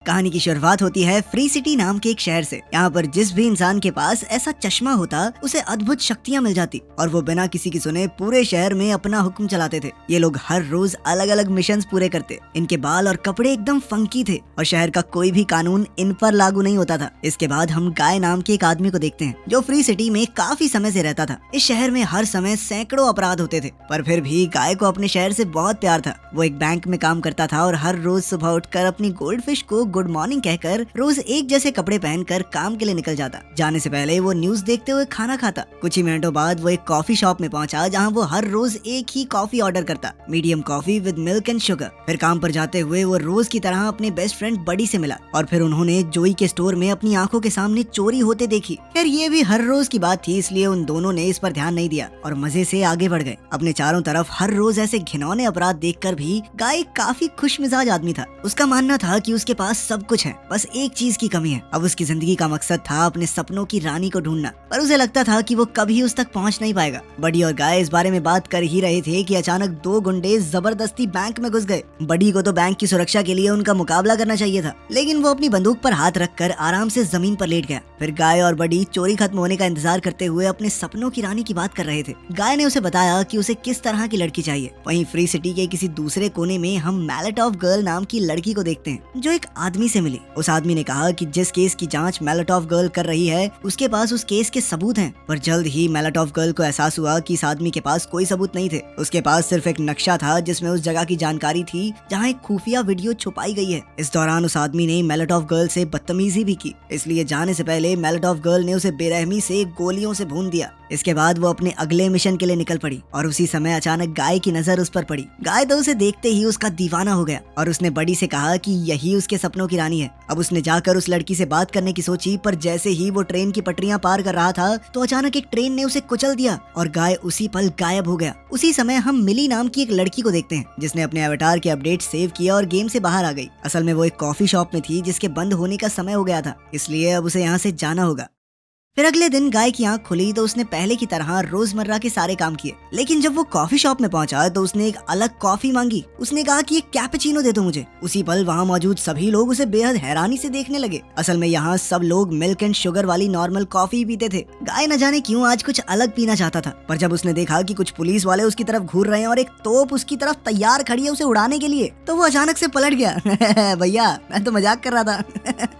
कहानी की शुरुआत होती है फ्री सिटी नाम के एक शहर से। यहाँ पर जिस भी इंसान के पास ऐसा चश्मा होता उसे अद्भुत शक्तियाँ मिल जाती और वो बिना किसी की सुने पूरे शहर में अपना हुक्म चलाते थे। ये लोग हर रोज अलग अलग मिशन पूरे करते। इनके बाल और कपड़े एकदम फंकी थे और शहर का कोई भी कानून इन पर लागू नहीं होता था। इसके बाद हम गाय नाम के एक आदमी को देखते हैं जो फ्री सिटी में काफी समय से रहता था। इस शहर में हर समय सैकड़ों अपराध होते थे, पर फिर भी गाय को अपने शहर से बहुत प्यार था। वो एक बैंक में काम करता था और हर रोज सुबह उठकर अपनी गोल्ड फिश को गुड मॉर्निंग कहकर रोज एक जैसे कपड़े पहनकर काम के लिए निकल जाता। जाने से पहले वो न्यूज देखते हुए खाना खाता। कुछ ही मिनटों बाद वो एक कॉफी शॉप में पहुंचा जहां वो हर रोज एक ही कॉफी ऑर्डर करता, medium coffee with milk and sugar. फिर काम पर जाते हुए वो रोज की तरह अपने बेस्ट फ्रेंड बडी से मिला और फिर उन्होंने जोई के स्टोर में अपनी आंखों के सामने चोरी होते देखी। खैर ये भी हर रोज की बात थी, इसलिए उन दोनों ने इस पर ध्यान नहीं दिया और मजे से आगे बढ़ गए। अपने चारों तरफ हर रोज ऐसे घिनौने अपराध देखकर भी गाय काफी खुश मिजाज आदमी था। उसका मानना था कि उसके पास सब कुछ है, बस एक चीज की कमी है। अब उसकी जिंदगी का मकसद था अपने सपनों की रानी को ढूंढना, पर उसे लगता था कि वो कभी उस तक पहुंच नहीं पाएगा। बडी और गाय इस बारे में बात कर ही रहे थे कि अचानक दो गुंडे जबरदस्ती बैंक में घुस गए। बडी को तो बैंक की सुरक्षा के लिए उनका मुकाबला करना चाहिए था, लेकिन वो अपनी बंदूक पर हाथ रखकर आराम से जमीन पर लेट गया। फिर गाय और बडी चोरी खत्म होने का इंतजार करते हुए अपने सपनों की रानी की बात कर रहे थे। गाय ने उसे बताया कि उसे किस तरह की लड़की चाहिए। वहीं फ्री सिटी के किसी दूसरे कोने में हम मैलेट ऑफ गर्ल नाम की लड़की को देखते हैं जो एक आदमी से मिली। उस आदमी ने कहा कि जिस केस की जांच मैलेट ऑफ गर्ल कर रही है उसके पास उस केस के सबूत हैं। पर जल्द ही मैलेट ऑफ गर्ल को एहसास हुआ कि इस आदमी के पास कोई सबूत नहीं थे। उसके पास सिर्फ एक नक्शा था जिसमें उस जगह की जानकारी थी जहां एक खुफिया वीडियो छुपाई गई है। इस दौरान उस आदमी ने मैलेट ऑफ गर्ल से बदतमीजी भी की, इसलिए जाने से पहले मैलेट ऑफ गर्ल ने उसे बेरहमी से गोलियों से भून दिया। इसके बाद वो अपने अगले मिशन के लिए निकल पड़ी और उसी समय अचानक गाय की नजर उस पर पड़ी। गाय तो उसे देखते ही उसका दीवाना हो गया और उसने बड़ी से कहा कि यही उसके सपनों की रानी है। अब उसने जाकर उस लड़की से बात करने की सोची, पर जैसे ही वो ट्रेन की पटरियां पार कर रहा था तो अचानक एक ट्रेन ने उसे कुचल दिया और गाय उसी पल गायब हो गया। उसी समय हम मिली नाम की एक लड़की को देखते हैं जिसने अपने अवतार के अपडेट सेव किया और गेम से बाहर आ गई। असल में वो एक कॉफी शॉप में थी जिसके बंद होने का समय हो गया था, इसलिए अब उसे यहाँ से जाना होगा। फिर अगले दिन गाय की आंख खुली तो उसने पहले की तरह रोजमर्रा के सारे काम किए, लेकिन जब वो कॉफी शॉप में पहुंचा तो उसने एक अलग कॉफी मांगी। उसने कहा कि एक कैपेचिनो दे दो मुझे। उसी पल वहां मौजूद सभी लोग उसे बेहद हैरानी से देखने लगे। असल में यहाँ सब लोग मिल्क एंड शुगर वाली नॉर्मल कॉफी पीते थे। गाय न जाने क्यों आज कुछ अलग पीना चाहता था, पर जब उसने देखा कि कुछ पुलिस वाले उसकी तरफ घूर रहे हैं और एक तोप उसकी तरफ तैयार खड़ी है उसे उड़ाने के लिए, तो वो अचानक से पलट गया। भैया मैं तो मजाक कर रहा था।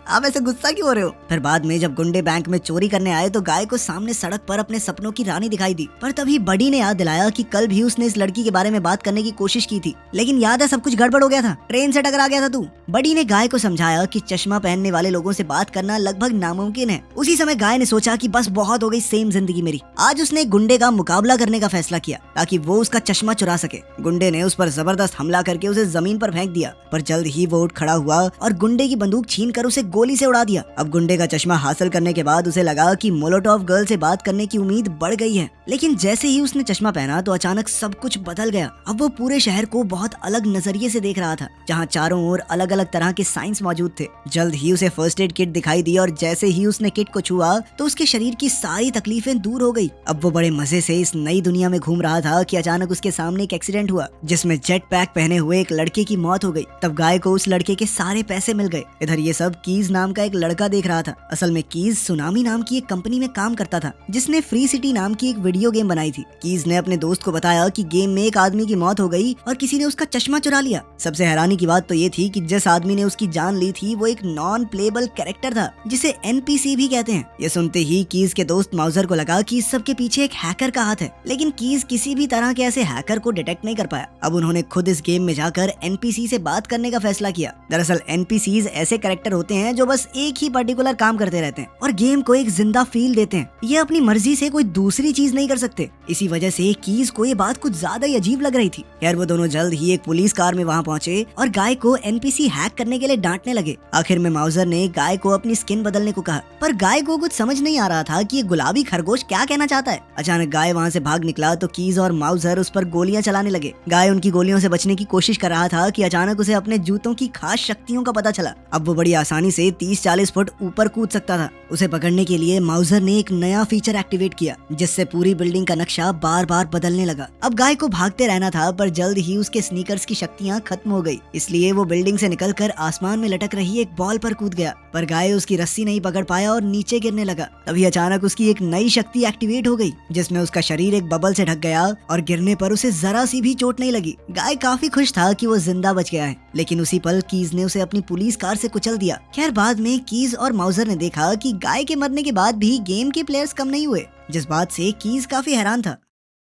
आप ऐसे गुस्सा क्यों हो रहे हो? फिर बाद में जब गुंडे बैंक में चोरी करने आए तो गाय को सामने सड़क पर अपने सपनों की रानी दिखाई दी। पर तभी बडी ने याद दिलाया कि कल भी उसने इस लड़की के बारे में बात करने की कोशिश की थी, लेकिन याद है सब कुछ गड़बड़ हो गया था, ट्रेन से टकरा गया था तू। बडी ने गाय को समझाया कि चश्मा पहनने वाले लोगों से बात करना लगभग नामुमकिन है। उसी समय गाय ने सोचा कि बस बहुत हो गई सेम जिंदगी मेरी। आज उसने एक गुंडे का मुकाबला करने का फैसला किया ताकि वो उसका चश्मा चुरा सके। गुंडे ने उस पर जबरदस्त हमला करके उसे जमीन पर फेंक दिया, पर जल्द ही वो उठ खड़ा हुआ और गुंडे की बंदूक छीन कर उसे गोली से उड़ा दिया। अब गुंडे का चश्मा हासिल करने के बाद उसे लगा कि मोलोटोव गर्ल से बात करने की उम्मीद बढ़ गई है, लेकिन जैसे ही उसने चश्मा पहना तो अचानक सब कुछ बदल गया। अब वो पूरे शहर को बहुत अलग नजरिए से देख रहा था, जहाँ चारों ओर अलग अलग तरह के साइंस मौजूद थे। जल्द ही उसे फर्स्ट एड किट दिखाई दी और जैसे ही उसने किट को छुआ तो उसके शरीर की सारी तकलीफें दूर हो गई। अब वो बड़े मजे से इस नई दुनिया में घूम रहा था कि अचानक उसके सामने एक एक्सीडेंट हुआ जिसमें जेट पैक पहने हुए एक लड़के की मौत हो गई। तब गाय को उस लड़के के सारे पैसे मिल गए। इधर ये सब कीज नाम का एक लड़का देख रहा था। असल में कीज सुनामी नाम की एक कंपनी में काम करता था जिसने फ्री सिटी नाम की एक वीडियो गेम बनाई थी। कीज ने अपने दोस्त को बताया कि गेम में एक आदमी की मौत हो गई और किसी ने उसका चश्मा चुरा लिया। सबसे हैरानी की बात तो ये थी कि जिस आदमी ने उसकी जान ली थी वो एक नॉन प्लेबल कैरेक्टर था जिसे एनपीसी भी कहते हैं। ये सुनते ही कीज के दोस्त माउजर को लगा कि इस सब के पीछे एक हैकर का हाथ है, लेकिन कीज किसी भी तरह के ऐसे हैकर को डिटेक्ट नहीं कर पाया। अब उन्होंने खुद इस गेम में जाकर एनपीसी से बात करने का फैसला किया। दरअसल एनपीसीज ऐसे कैरेक्टर होते हैं जो बस एक ही पर्टिकुलर काम करते रहते हैं और गेम को एक जिंदा फील देते हैं। ये अपनी मर्जी से कोई दूसरी चीज नहीं कर सकते। इसी वजह से कीज को ये बात कुछ ज्यादा ही अजीब लग रही थी। खैर वो दोनों जल्द ही एक पुलिस कार में वहां पहुंचे और गाय को एनपीसी हैक करने के लिए डांटने लगे। आखिर में माउजर ने गाय को अपनी स्किन बदलने को कहा, पर गाय को कुछ समझ नहीं आ रहा था कि ये गुलाबी खरगोश क्या कहना चाहता है। अचानक गाय वहां से भाग निकला तो कीज और माउजर उस पर गोलियां चलाने लगे। गाय उनकी गोलियों से बचने की कोशिश कर रहा था कि अचानक उसे अपने जूतों की खास शक्तियों का पता चला। अब वो बड़ी आसानी से 30-40 फुट ऊपर कूद सकता था। उसे पकड़ने के लिए माउजर ने एक नया फीचर एक्टिवेट किया जिससे पूरी बिल्डिंग का नक्शा बार बार बदलने लगा। अब गाय को भागते रहना था, पर जल्द ही उसके स्नीकर्स की शक्तियाँ खत्म हो गई, इसलिए वो बिल्डिंग से निकलकर आसमान में लटक रही एक बॉल पर कूद गया। पर गाय उसकी रस्सी नहीं पकड़ पाया और नीचे गिरने लगा। तभी अचानक उसकी एक नई शक्ति एक्टिवेट हो गई, जिसमें उसका शरीर एक बबल से ढक गया और गिरने पर उसे जरा सी भी चोट नहीं लगी। गाय काफी खुश था कि वो जिंदा बच गया है, लेकिन उसी पल कीज ने उसे अपनी पुलिस कार से कुचल दिया। खैर, बाद में कीज और माउजर ने देखा कि गाय के मरने के बाद भी गेम के प्लेयर्स कम नहीं हुए, जिस बात से कीज काफी हैरान था।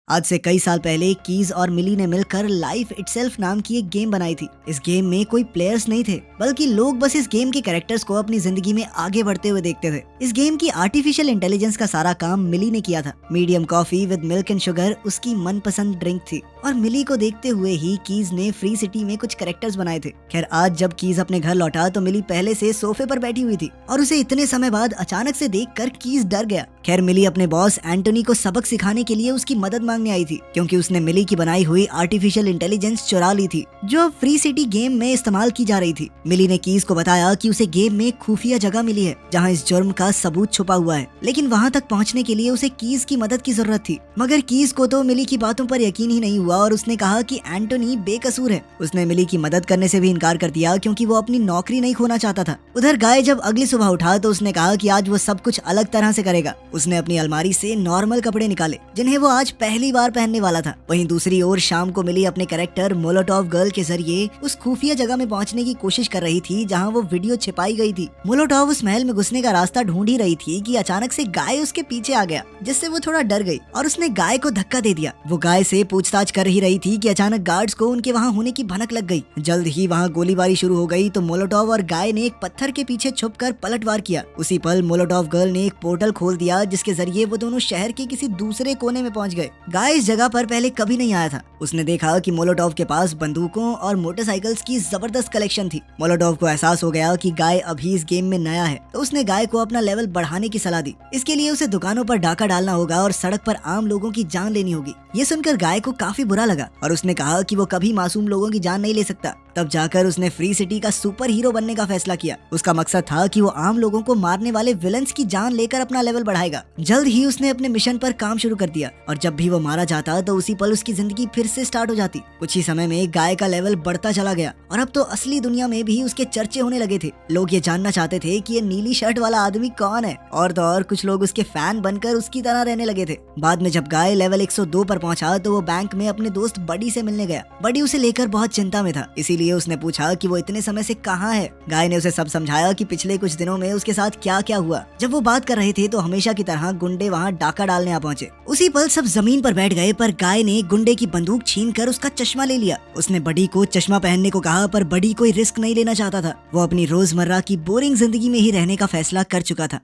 आज से कई साल पहले कीज और मिली ने मिलकर लाइफ इटसेल्फ नाम की एक गेम बनाई थी। इस गेम में कोई प्लेयर्स नहीं थे, बल्कि लोग बस इस गेम के कैरेक्टर्स को अपनी जिंदगी में आगे बढ़ते हुए देखते थे। इस गेम की आर्टिफिशियल इंटेलिजेंस का सारा काम मिली ने किया था। Medium coffee with milk and sugar उसकी मनपसंद ड्रिंक थी, और मिली को देखते हुए ही कीज ने फ्री सिटी में कुछ कैरेक्टर्स बनाए थे। खैर, आज जब कीज अपने घर लौटा तो मिली पहले से सोफे पर बैठी हुई थी, और उसे इतने समय बाद अचानक से देखकर कीज डर गया। खैर, मिली अपने बॉस एंटोनी को सबक सिखाने के लिए उसकी मदद मांगने आई थी, क्योंकि उसने मिली की बनाई हुई आर्टिफिशियल इंटेलिजेंस चुरा ली थी, जो फ्री सिटी गेम में इस्तेमाल की जा रही थी। मिली ने कीज को बताया कि उसे गेम में खुफिया जगह मिली है, जहां इस जुर्म का सबूत छुपा हुआ है, लेकिन वहां तक पहुंचने के लिए उसे कीज की मदद की जरूरत थी। मगर कीज को तो मिली की बातों पर यकीन ही नहीं हुआ, और उसने कहा कि एंटोनी बेकसूर है। उसने मिली की मदद करने से भी इनकार कर दिया, क्योंकि वो अपनी नौकरी नहीं खोना चाहता था। उधर गाय जब अगली सुबह उठा तो उसने कहा कि आज वो सब कुछ अलग तरह से करेगा। उसने अपनी अलमारी से नॉर्मल कपड़े निकाले, जिन्हें वो आज पहली बार पहनने वाला था। वहीं दूसरी ओर शाम को मिली अपने कैरेक्टर मोलोटोव गर्ल के जरिए उस खुफिया जगह में पहुंचने की कोशिश कर रही थी, जहां वो वीडियो छिपाई गई थी। मोलोटोव उस महल में घुसने का रास्ता ढूंढ ही रही थी कि अचानक से गाय उसके पीछे आ गया, जिससे वो थोड़ा डर गई और उसने गाय को धक्का दे दिया। वो गाय से पूछताछ कर ही रही थी कि अचानक गार्ड्स को उनके वहां होने की भनक लग गई। जल्द ही वहां गोलीबारी शुरू हो गई, तो मोलोटोव और गाय ने एक पत्थर के पीछे छुपकर पलटवार किया। उसी पल मोलोटोव गर्ल ने एक पोर्टल खोल दिया, जिसके जरिए वो दोनों शहर के किसी दूसरे कोने में पहुंच गए। गाय इस जगह पर पहले कभी नहीं आया था। उसने देखा कि मोलोटोव के पास बंदूकों और मोटरसाइकिल्स की जबरदस्त कलेक्शन थी। मोलोटोव को एहसास हो गया कि गाय अभी इस गेम में नया है, तो उसने गाय को अपना लेवल बढ़ाने की सलाह दी। इसके लिए उसे दुकानों पर डाका डालना होगा और सड़क पर आम लोगों की जान लेनी होगी। ये सुनकर गाय को काफी बुरा लगा, और उसने कहा कि वो कभी मासूम लोगों की जान नहीं ले सकता। तब जाकर उसने फ्री सिटी का सुपर हीरो बनने का फैसला किया। उसका मकसद था कि वो आम लोगों को मारने वाले विलन्स की जान लेकर अपना लेवल बढ़ाएगा। जल्द ही उसने अपने मिशन पर काम शुरू कर दिया, और जब भी वो मारा जाता तो उसी पल उसकी जिंदगी फिर से स्टार्ट हो जाती। कुछ ही समय में गाय का लेवल बढ़ता चला गया, और अब तो असली दुनिया में भी उसके चर्चे होने लगे थे। लोग ये जानना चाहते थे कि ये नीली शर्ट वाला आदमी कौन है, और तो और कुछ लोग उसके फैन बनकर उसकी तरह रहने लगे थे। बाद में जब गाय लेवल 102 पर पहुंचा तो वो बैंक में अपने दोस्त बडी से मिलने गया। बडी उसे लेकर बहुत चिंता में था, इसीलिए उसने पूछा कि वो इतने समय से कहाँ है। गाय ने उसे सब समझाया कि पिछले कुछ दिनों में उसके साथ क्या क्या हुआ। जब वो बात कर रहे थे तो हमेशा की तरह गुंडे वहाँ डाका डालने आ पहुंचे। उसी पल सब जमीन पर बैठ गए, पर गाय ने गुंडे की बंदूक छीनकर उसका चश्मा ले लिया। उसने बडी को चश्मा पहनने को कहा, पर बडी कोई रिस्क नहीं लेना चाहता था। वो अपनी रोजमर्रा की बोरिंग जिंदगी में ही रहने का फैसला कर चुका था।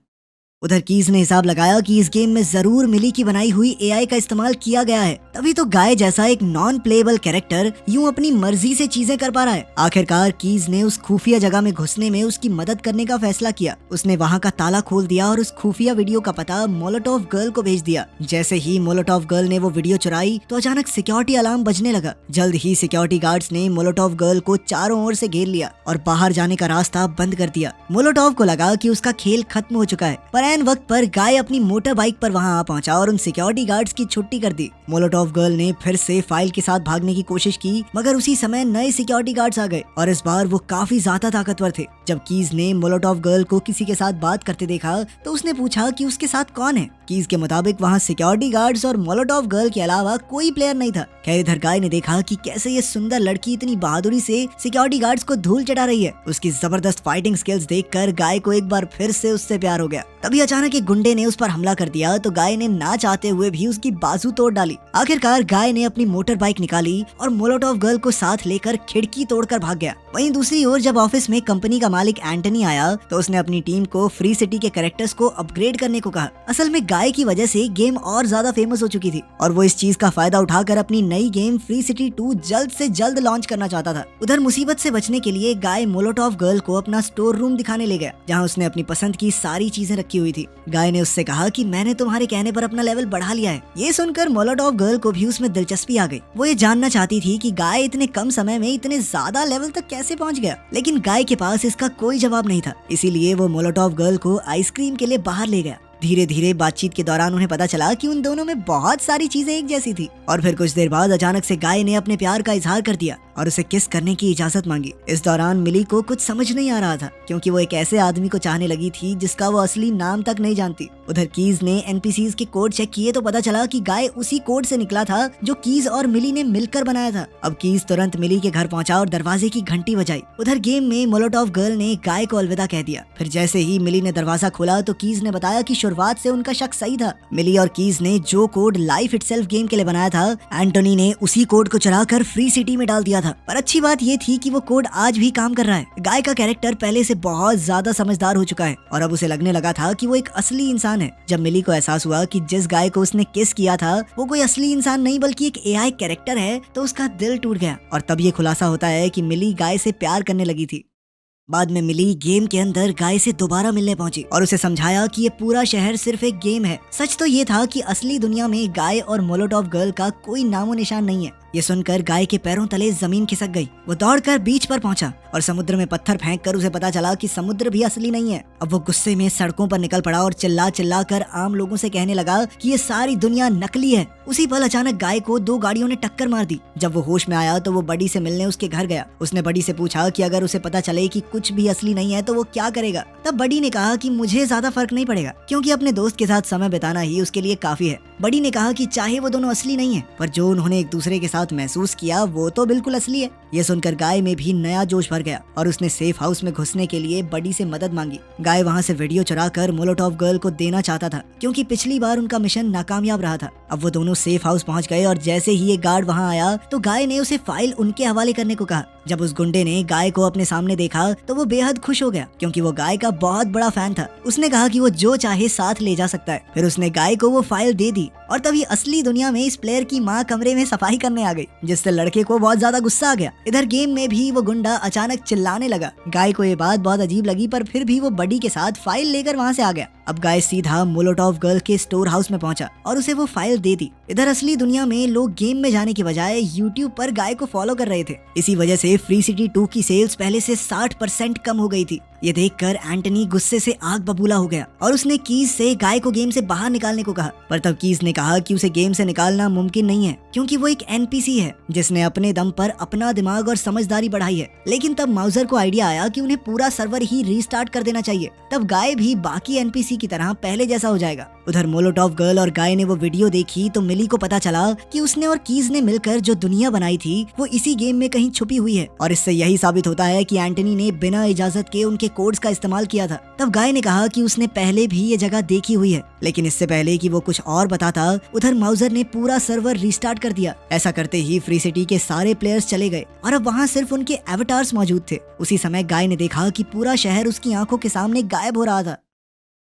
उधर कीज ने हिसाब लगाया कि इस गेम में जरूर मिली की बनाई हुई एआई का इस्तेमाल किया गया है, तभी तो गाय जैसा एक नॉन प्लेएबल कैरेक्टर यूं अपनी मर्जी से चीजें कर पा रहा है। आखिरकार कीज ने उस खुफिया जगह में घुसने में उसकी मदद करने का फैसला किया। उसने वहां का ताला खोल दिया और उस खुफिया वीडियो का पता मोलोटोव गर्ल को भेज दिया। जैसे ही मोलोटोव गर्ल ने वो वीडियो चुराई तो अचानक सिक्योरिटी अलार्म बजने लगा। जल्द ही सिक्योरिटी गार्ड्स ने मोलोटोव गर्ल को चारों ओर से घेर लिया और बाहर जाने का रास्ता बंद कर दिया। मोलोटोव को लगा कि उसका खेल खत्म हो चुका है, पर ऐन वक्त पर गाय अपनी मोटर बाइक पर वहां आ पहुंचा और उन सिक्योरिटी गार्ड्स की छुट्टी कर दी। मोलोटोव गर्ल ने फिर से फाइल के साथ भागने की कोशिश की, मगर उसी समय नए सिक्योरिटी गार्ड्स आ गए और इस बार वो काफी ज्यादा ताकतवर थे। जब कीज ने मोलोटोव गर्ल को किसी के साथ बात करते देखा तो उसने पूछा कि उसके साथ कौन है। कीज के मुताबिक वहाँ सिक्योरिटी गार्ड्स और मोलोटोव गर्ल के अलावा कोई प्लेयर नहीं था। खैर, इधर गाय ने देखा कि कैसे ये सुंदर लड़की इतनी बहादुरी से सिक्योरिटी गार्ड्स को धूल चटा रही है। उसकी जबरदस्त फाइटिंग स्किल्स देखकर गाय को एक बार फिर से उससे प्यार हो गया। तभी अचानक एक गुंडे ने उस पर हमला कर दिया तो गाय ने ना चाहते हुए भी उसकी बाजू तोड़ डाली। आखिरकार गाय ने अपनी मोटर बाइक निकाली और मोलोटोव गर्ल को साथ लेकर खिड़की तोड़कर भाग गया। वहीं दूसरी ओर जब ऑफिस में कंपनी का मालिक एंटनी आया तो उसने अपनी टीम को फ्री सिटी के कैरेक्टर्स को अपग्रेड करने को कहा। असल में गाय की वजह से गेम और ज्यादा फेमस हो चुकी थी और वो इस चीज का फायदा उठाकर अपनी नई गेम फ्री सिटी 2 जल्द से जल्द लॉन्च करना चाहता था। उधर मुसीबत से बचने के लिए गाय मोलोटोव गर्ल को अपना स्टोर रूम दिखाने ले गया, जहाँ उसने अपनी पसंद की सारी चीजें रखी हुई थी। गाय ने उससे कहा कि मैंने तुम्हारे कहने पर अपना लेवल बढ़ा लिया है। ये सुनकर मोलोटोव गर्ल को भी उसमें दिलचस्पी आ गई। वो ये जानना चाहती थी कि गाय इतने कम समय में इतने ज्यादा लेवल तक कैसे पहुंच गया, लेकिन गाय के पास इसका कोई जवाब नहीं था। इसीलिए वो मोलोटोव गर्ल को आइसक्रीम के लिए बाहर ले गया। धीरे धीरे बातचीत के दौरान उन्हें पता चला कि उन दोनों में बहुत सारी चीजें एक जैसी थी। और फिर कुछ देर बाद अचानक से गाय ने अपने प्यार का इजहार कर दिया और उसे किस करने की इजाजत मांगी। इस दौरान मिली को कुछ समझ नहीं आ रहा था, क्योंकि वो एक ऐसे आदमी को चाहने लगी थी जिसका वो असली नाम तक नहीं जानती। उधर कीज ने एनपीसीज के कोड चेक किए तो पता चला कि गाय उसी कोड से निकला था जो कीज और मिली ने मिलकर बनाया था। अब कीज तुरंत मिली के घर पहुंचा और दरवाजे की घंटी बजाई। उधर गेम में मोलोटोव गर्ल ने गाय को अलविदा कह दिया। फिर जैसे ही मिली ने दरवाजा खोला तो कीज ने बताया कि शुरुआत से उनका शक सही था। मिली और कीज ने जो कोड लाइफ इटसेल्फ गेम के लिए बनाया था, एंटोनी ने उसी कोड को चुराकर फ्री सिटी में डाल दिया था। पर अच्छी बात ये थी कि वो कोड आज भी काम कर रहा है। गाय का कैरेक्टर पहले से बहुत ज्यादा समझदार हो चुका है और अब उसे लगने लगा था कि वो एक असली इंसान है। जब मिली को एहसास हुआ कि जिस गाय को उसने किस किया था वो कोई असली इंसान नहीं बल्कि एक एआई कैरेक्टर है, तो उसका दिल टूट गया। और तब ये खुलासा होता है कि मिली गाय से प्यार करने लगी थी। बाद में मिली गेम के अंदर गाय से दोबारा मिलने पहुंची और उसे समझाया कि ये पूरा शहर सिर्फ एक गेम है। सच तो ये था कि असली दुनिया में गाय और मोलोटोव गर्ल का कोई नामो निशान नहीं है। ये सुनकर गाय के पैरों तले जमीन खिसक गई। वो दौड़कर बीच पर पहुंचा और समुद्र में पत्थर फेंककर उसे पता चला कि समुद्र भी असली नहीं है। अब वो गुस्से में सड़कों पर निकल पड़ा और चिल्ला चिल्ला कर आम लोगों से कहने लगा कि ये सारी दुनिया नकली है। उसी पल अचानक गाय को 2 गाड़ियों ने टक्कर मार दी। जब वो होश में आया तो वो बडी से मिलने उसके घर गया। उसने बडी से पूछा कि अगर उसे पता चले कि कुछ भी असली नहीं है तो वो क्या करेगा। तब बडी ने कहा कि मुझे ज्यादा फर्क नहीं पड़ेगा, क्योंकि अपने दोस्त के साथ समय बिताना ही उसके लिए काफी है। बडी ने कहा कि चाहे वो दोनों असली नहीं है, पर जो उन्होंने एक दूसरे के साथ महसूस किया वो तो बिल्कुल असली है। ये सुनकर गाय में भी नया जोश भर गया और उसने सेफ हाउस में घुसने के लिए बडी से मदद मांगी। गाय वहाँ से वीडियो चुरा कर मोलोटोव गर्ल को देना चाहता था, क्योंकि पिछली बार उनका मिशन नाकामयाब रहा था। अब वो दोनों सेफ हाउस पहुँच गए और जैसे ही ये गार्ड वहाँ आया तो गाय ने उसे फाइल उनके हवाले करने को कहा। जब उस गुंडे ने गाय को अपने सामने देखा तो वो बेहद खुश हो गया, क्योंकि वो गाय का बहुत बड़ा फैन था। उसने कहा कि वो जो चाहे साथ ले जा सकता है। फिर उसने गाय को वो फाइल दे दी और तभी असली दुनिया में इस प्लेयर की माँ कमरे में सफाई करने आ गई, जिससे लड़के को बहुत ज्यादा गुस्सा आ गया। इधर गेम में भी वो गुंडा अचानक चिल्लाने लगा। गाय को ये बात बहुत अजीब लगी, पर फिर भी वो बडी के साथ फाइल लेकर वहाँ से आ गया। अब गाय सीधा मोलोटोव गर्ल के स्टोर हाउस में पहुंचा और उसे वो फाइल दे दी। इधर असली दुनिया में लोग गेम में जाने की बजाय यूट्यूब पर गाय को फॉलो कर रहे थे। इसी वजह से फ्री सिटी 2 की सेल्स पहले से 60% कम हो गई थी। ये देखकर एंटनी गुस्से से आग बबूला हो गया और उसने कीज से गाय को गेम से बाहर निकालने को कहा। पर तब कीज ने कहा कि उसे गेम से निकालना मुमकिन नहीं है, क्योंकि वो एक एनपीसी है जिसने अपने दम पर अपना दिमाग और समझदारी बढ़ाई है। लेकिन तब माउजर को आइडिया आया कि उन्हें पूरा सर्वर ही रीस्टार्ट कर देना चाहिए, तब गाय भी बाकी एनपीसी की तरह पहले जैसा हो जाएगा। उधर मोलोटोव गर्ल और गाय ने वो वीडियो देखी तो मिली को पता चला कि उसने और कीज ने मिलकर जो दुनिया बनाई थी वो इसी गेम में कहीं छुपी हुई है। और इससे यही साबित होता है कि एंटनी ने बिना इजाजत के उनके कोड्स का इस्तेमाल किया था। तब गाय ने कहा कि उसने पहले भी ये जगह देखी हुई है, लेकिन इससे पहले कि वो कुछ और बताता उधर माउजर ने पूरा सर्वर रीस्टार्ट कर दिया। ऐसा करते ही फ्री सिटी के सारे प्लेयर्स चले गए और अब वहाँ सिर्फ उनके एवटार्स मौजूद थे। उसी समय गाय ने देखा कि पूरा शहर उसकी आंखों के सामने गायब हो रहा था।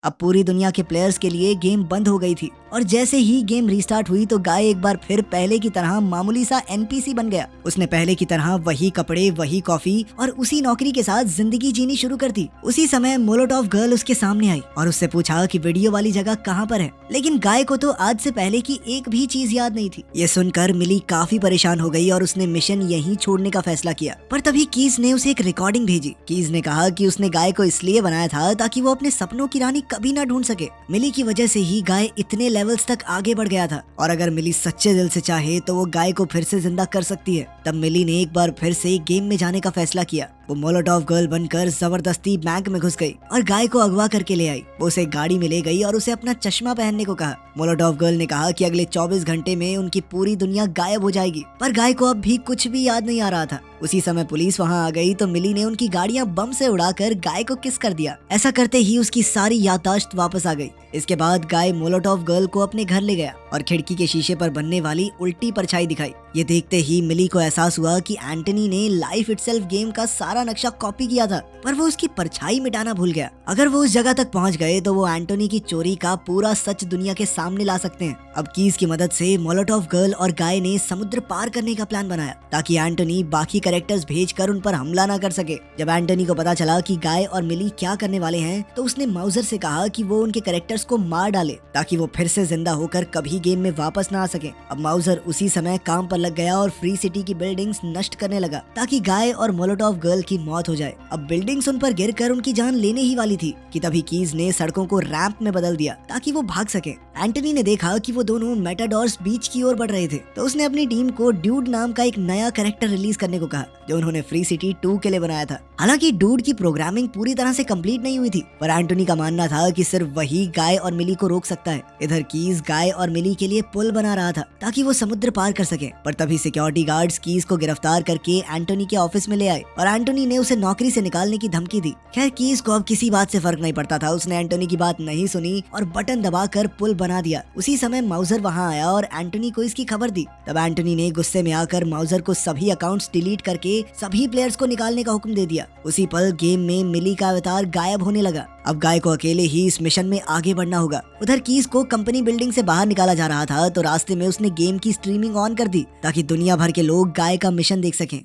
अब पूरी दुनिया के प्लेयर्स के लिए गेम बंद हो गई थी और जैसे ही गेम रीस्टार्ट हुई तो गाय एक बार फिर पहले की तरह मामूली सा एनपीसी बन गया। उसने पहले की तरह वही कपड़े, वही कॉफी और उसी नौकरी के साथ जिंदगी जीनी शुरू कर दी। उसी समय मोलोटोव गर्ल उसके सामने आई और उससे पूछा कि वीडियो वाली जगह कहाँ पर है, लेकिन गाय को तो आज से पहले की एक भी चीज याद नहीं थी। ये सुनकर मिली काफी परेशान हो गई और उसने मिशन यहीं छोड़ने का फैसला किया। पर तभी कीज ने उसे एक रिकॉर्डिंग भेजी। कीज ने कहा कि उसने गाय को इसलिए बनाया था ताकि वो अपने सपनों की रानी कभी ना ढूंढ सके। मिली की वजह से ही गाय इतने लेवल्स तक आगे बढ़ गया था और अगर मिली सच्चे दिल से चाहे तो वो गाय को फिर से जिंदा कर सकती है। तब मिली ने एक बार फिर से गेम में जाने का फैसला किया। वो मोलोटोव गर्ल बनकर जबरदस्ती बैंक में घुस गई और गाय को अगवा करके ले आई। वो उसे गाड़ी में ले गई और उसे अपना चश्मा पहनने को कहा। मोलोटोव गर्ल ने कहा कि अगले 24 घंटे में उनकी पूरी दुनिया गायब हो जाएगी, पर गाय को अब भी कुछ भी याद नहीं आ रहा था। उसी समय पुलिस वहाँ आ गई तो मिली ने उनकी गाड़ियाँ बम से उड़ाकर गाय को किस कर दिया। ऐसा करते ही उसकी सारी याददाश्त वापस आ गई। इसके बाद गाय मोलोटोव गर्ल को अपने घर ले गया और खिड़की के शीशे पर बनने वाली उल्टी परछाई दिखाई। ये देखते ही मिली को एहसास हुआ कि एंटनी ने लाइफ इटसेल्फ गेम का सारा नक्शा कॉपी किया था, पर वो उसकी परछाई मिटाना भूल गया। अगर वो उस जगह तक पहुंच गए तो वो एंटनी की चोरी का पूरा सच दुनिया के सामने ला सकते हैं। अब कीज की मदद से मोलोटोव गर्ल और गाय ने समुद्र पार करने का प्लान बनाया ताकि एंटनी बाकी कैरेक्टर्स भेजकर उन पर हमला ना कर सके। जब एंटनी को पता चला कि गाय और मिली क्या करने वाले हैं तो उसने माउजर से कहा कि वो उनके कैरेक्टर्स को मार डाले ताकि वो फिर से जिंदा होकर कभी गेम में वापस ना आ सके। अब माउजर उसी समय काम पर लग गया और फ्री सिटी की बिल्डिंग्स नष्ट करने लगा ताकि गाय और मोलोटोव गर्ल की मौत हो जाए। अब बिल्डिंग्स उन पर गिरकर उनकी जान लेने ही वाली थी कि तभी कीज ने सड़कों को रैंप में बदल दिया ताकि वो भाग सके। एंटनी ने देखा कि वो दोनों मेटाडोर्स बीच की ओर बढ़ रहे थे, तो उसने अपनी टीम को ड्यूड नाम का एक नया कैरेक्टर रिलीज करने को कहा जो उन्होंने फ्री सिटी 2 के लिए बनाया था। हालांकि ड्यूड की प्रोग्रामिंग पूरी तरह से कंप्लीट नहीं हुई थी, पर एंटनी का मानना था कि सिर्फ वही गाय और मिली को रोक सकता है। इधर कीज गाय और मिली के लिए पुल बना रहा था ताकि वो समुद्र पार कर सके, पर तभी सिक्योरिटी गार्ड्स कीज को गिरफ्तार करके एंटनी के ऑफिस में ले आए और एंटनी ने उसे नौकरी से निकालने की धमकी दी। खैर कीज को अब किसी बात से फर्क नहीं पड़ता था, उसने एंटनी की बात नहीं सुनी और बटन दबाकर पुल बना दिया। उसी समय माउजर वहां आया और एंटनी को इसकी खबर दी। तब एंटनी ने गुस्से में आकर माउजर को सभी अकाउंट्स डिलीट करके सभी प्लेयर्स को निकालने का हुक्म दे दिया। उसी पल गेम में मिली का अवतार गायब होने लगा। अब गाय को अकेले ही इस मिशन में आगे बढ़ना होगा। उधर कीज को कंपनी बिल्डिंग से बाहर निकाला जा रहा था, तो रास्ते में उसने गेम की स्ट्रीमिंग ऑन कर दी ताकि दुनिया भर के लोग गाय का मिशन देख सकें।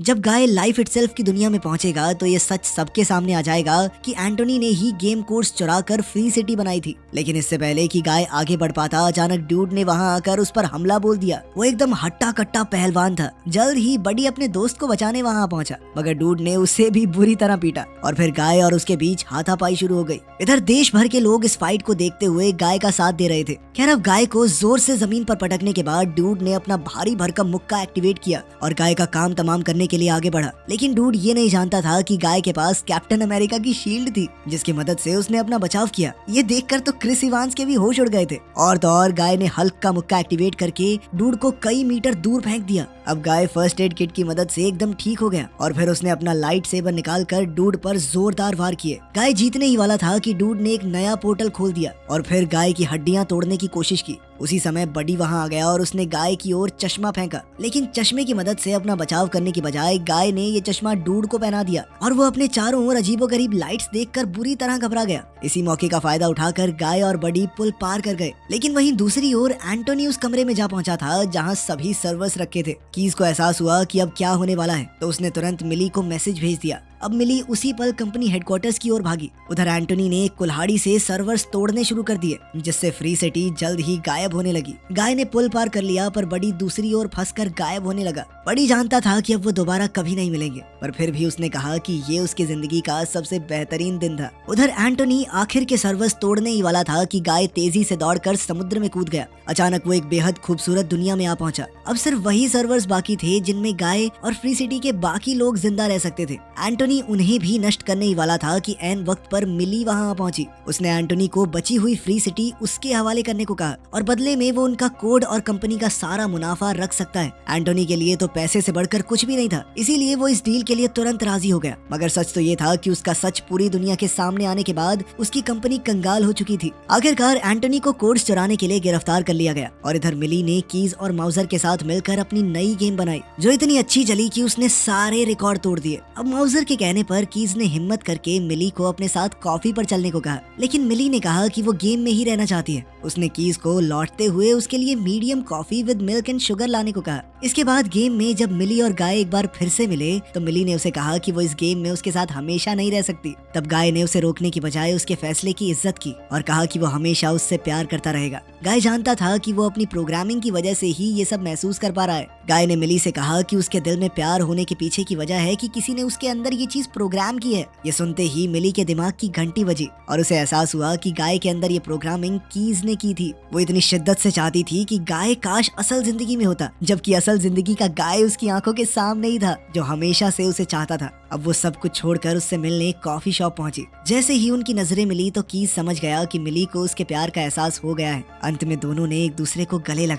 जब गाय लाइफ इटसेल्फ की दुनिया में पहुंचेगा तो ये सच सबके सामने आ जाएगा कि एंटनी ने ही गेम कोर्स चुरा कर फ्री सिटी बनाई थी। लेकिन इससे पहले कि गाय आगे बढ़ पाता, अचानक ड्यूड ने वहां आकर उस पर हमला बोल दिया। वो एकदम हट्टा कट्टा पहलवान था। जल्द ही बडी अपने दोस्त को बचाने वहां पहुंचा, मगर ड्यूड ने उसे भी बुरी तरह पीटा और फिर गाय और उसके बीच हाथापाई शुरू हो गई। इधर देश भर के लोग इस फाइट को देखते हुए गाय का साथ दे रहे थे। खैर अब गाय को जोर से जमीन पर पटकने के बाद ड्यूड ने अपना भारी भरकम मुक्का एक्टिवेट किया और गाय का काम तमाम करने के लिए आगे बढ़ा। लेकिन ड्यूड ये नहीं जानता था कि गाय के पास कैप्टन अमेरिका की शील्ड थी, जिसकी मदद से उसने अपना बचाव किया। ये देखकर तो क्रिस इवांस के भी होश उड़ गए थे। और तो और गाय ने हल्क का मुक्का एक्टिवेट करके ड्यूड को कई मीटर दूर फेंक दिया। अब गाय फर्स्ट एड किट की मदद से एकदम ठीक हो गया और फिर उसने अपना लाइट सेबर निकालकर ड्यूड पर जोरदार वार किए। गाय जीतने ही वाला था कि ड्यूड ने एक नया पोर्टल खोल दिया और फिर गाय की हड्डियां तोड़ने की कोशिश की। उसी समय बडी वहां आ गया और उसने गाय की ओर चश्मा फेंका, लेकिन चश्मे की मदद से अपना बचाव करने की बजाय गाय ने ये चश्मा ड्यूड को पहना दिया और वो अपने चारों ओर अजीबोगरीब लाइट्स देखकर बुरी तरह घबरा गया। इसी मौके का फायदा उठाकर गाय और बडी पुल पार कर गए। लेकिन वहीं दूसरी ओर एंटोनी उस कमरे में जा पहुंचा था जहां सभी सर्वर्स रखे थे। कीज को एहसास हुआ कि अब क्या होने वाला है, तो उसने तुरंत मिली को मैसेज भेज दिया। अब मिली उसी पल कंपनी हेडक्वार्टर्स की ओर भागी। उधर एंटोनी ने कुल्हाड़ी से सर्वर्स तोड़ने शुरू कर दिए, जिससे फ्री सिटी जल्द ही गायब होने लगी। गाय ने पुल पार कर लिया, पर बडी दूसरी ओर फंसकर गायब होने लगा। बडी जानता था कि अब वो दोबारा कभी नहीं मिलेंगे, पर फिर भी उसने कहा कि ये उसकी जिंदगी का सबसे बेहतरीन दिन था। उधर एंटोनी आखिर के सर्वर्स तोड़ने ही वाला था कि गाय तेजी से दौड़कर समुद्र में कूद गया। अचानक वो एक बेहद खूबसूरत दुनिया में आ पहुंचा। अब सिर्फ वही सर्वर्स बाकी थे जिनमें गाय और फ्री सिटी के बाकी लोग जिंदा रह सकते थे। एंटोनी उन्हें भी नष्ट करने ही वाला था कि ऐन वक्त पर मिली वहां पहुंची। उसने एंटोनी को बची हुई फ्री सिटी उसके हवाले करने को कहा और बदले में वो उनका कोड और कंपनी का सारा मुनाफा रख सकता है। एंटोनी के लिए तो पैसे से बढ़कर कुछ भी नहीं था, इसीलिए वो इस डील के लिए तुरंत राजी हो गया। मगर सच तो ये था कि उसका सच पूरी दुनिया के सामने आने के बाद उसकी कंपनी कंगाल हो चुकी थी। आखिरकार एंटोनी को कोड्स चुराने के लिए गिरफ्तार कर लिया गया और इधर मिली ने कीज और माउजर के साथ मिलकर अपनी नई गेम बनाई, जो इतनी अच्छी चली कि उसने सारे रिकॉर्ड तोड़ दिए। अब माउजर के कहने पर कीज ने हिम्मत करके मिली को अपने साथ कॉफी पर चलने को कहा, लेकिन मिली ने कहा कि वो गेम में ही रहना चाहती है। उसने कीज को लौटते हुए उसके लिए medium coffee with milk and sugar लाने को कहा। इसके बाद गेम में जब मिली और गाय एक बार फिर से मिले तो मिली ने उसे कहा कि वो इस गेम में उसके साथ हमेशा नहीं रह सकती। तब गाय ने उसे रोकने की बजाय उसके फैसले की इज्जत की और कहा कि वो हमेशा उससे प्यार करता रहेगा। गाय जानता था कि वो अपनी प्रोग्रामिंग की वजह से ही ये सब महसूस कर पा रहा है। गाय ने मिली से कहा कि उसके दिल में प्यार होने के पीछे की वजह है कि किसी ने उसके अंदर ये चीज प्रोग्राम की है। ये सुनते ही मिली के दिमाग की घंटी बजी और उसे एहसास हुआ कि गाय के अंदर ये प्रोग्रामिंग कीज ने की थी। वो इतनी शिद्दत से चाहती थी कि गाय काश असल जिंदगी में होता, जबकि असल जिंदगी का गाय उसकी आंखों के सामने ही था, जो हमेशा से उसे चाहता था। अब वो सब कुछ छोड़कर उससे मिलने कॉफी शॉप पहुंची। जैसे ही उनकी नजरें मिली तो कीज समझ गया कि मिली को उसके प्यार का एहसास हो गया है। अंत में दोनों ने एक दूसरे को गले लगा